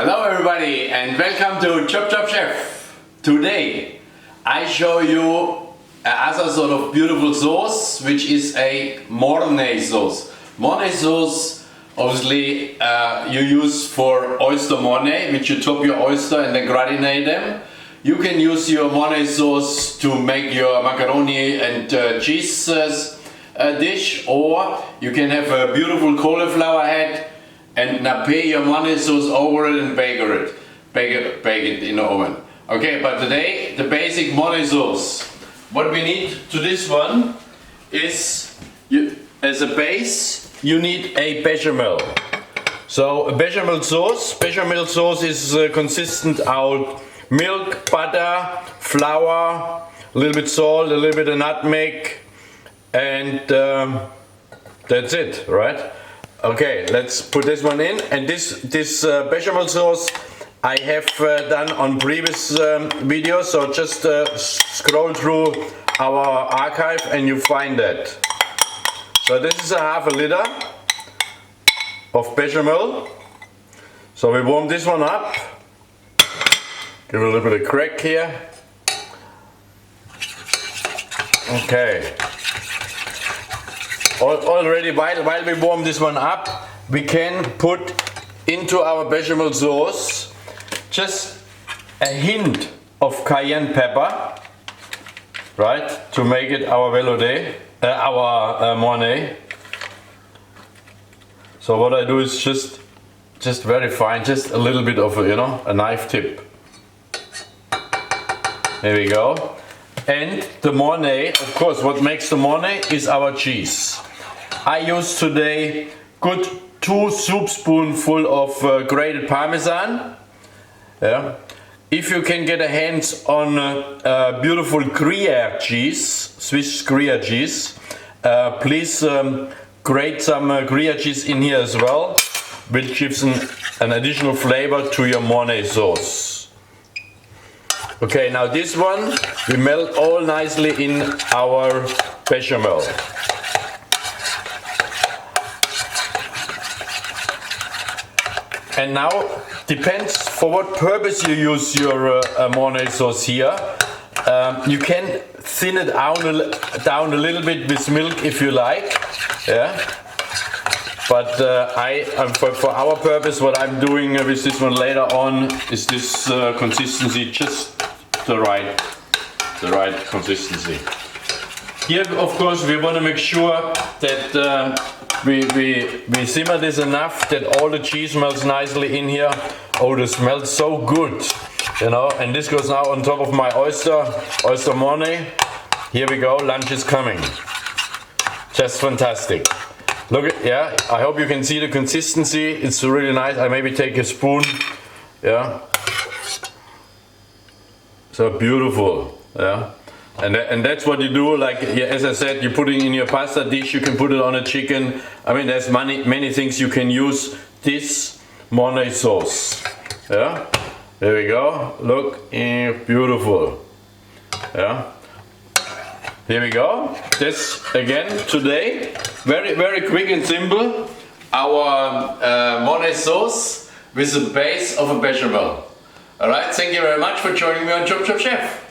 Hello everybody and welcome to ChopChopChef. Today I show you another sort of beautiful sauce, which is a Mornay sauce. Mornay sauce obviously you use for oyster Mornay, which you top your oyster and then gratinate them. You can use your Mornay sauce to make your macaroni and cheese dish, or you can have a beautiful cauliflower head and nappe your Mornay sauce over it and bake it in the oven. Okay, but today the basic Mornay sauce. What we need to this one is, as a base, you need a bechamel. So a bechamel sauce is consistent out milk, butter, flour, a little bit salt, a little bit of nutmeg, and that's it, right? Okay, let's put this one in. And this bechamel sauce I have done on previous videos, so just scroll through our archive and you find that. So this is a half a liter of bechamel. So we warm this one up. Give it a little bit of crack here. Okay. Already while we warm this one up, we can put into our bechamel sauce just a hint of cayenne pepper, right, to make it our our Mornay. So what I do is just very fine, just a little bit of a knife tip. There we go. And the Mornay, of course, what makes the Mornay is our cheese. I use today good 2 soup spoonfuls of grated Parmesan. Yeah. If you can get a hands on beautiful Gruyere cheese, Swiss Gruyere cheese, please grate some Gruyere cheese in here as well, which gives an additional flavor to your Mornay sauce. Okay, now this one we melt all nicely in our bechamel. And now, depends for what purpose you use your Mornay sauce here. You can thin it down a little bit with milk if you like. Yeah. But for our purpose, what I'm doing with this one later on is this consistency, just the right consistency. Here, of course, we want to make sure that we simmer this enough that all the cheese melts nicely in here. Oh, this smells so good, and this goes now on top of my oyster Mornay. Here we go, lunch is coming. Just fantastic. Look at, yeah, I hope you can see the consistency. It's really nice. I maybe take a spoon. Yeah. So beautiful. Yeah. And that's what you do, like, yeah, as I said, you put it in your pasta dish, you can put it on a chicken. I mean, there's many things you can use this Mornay sauce. Yeah, there we go. Look, beautiful. Yeah, here we go. This again today, very quick and simple. Our Mornay sauce with the base of a bechamel. All right, thank you very much for joining me on ChopChopChef.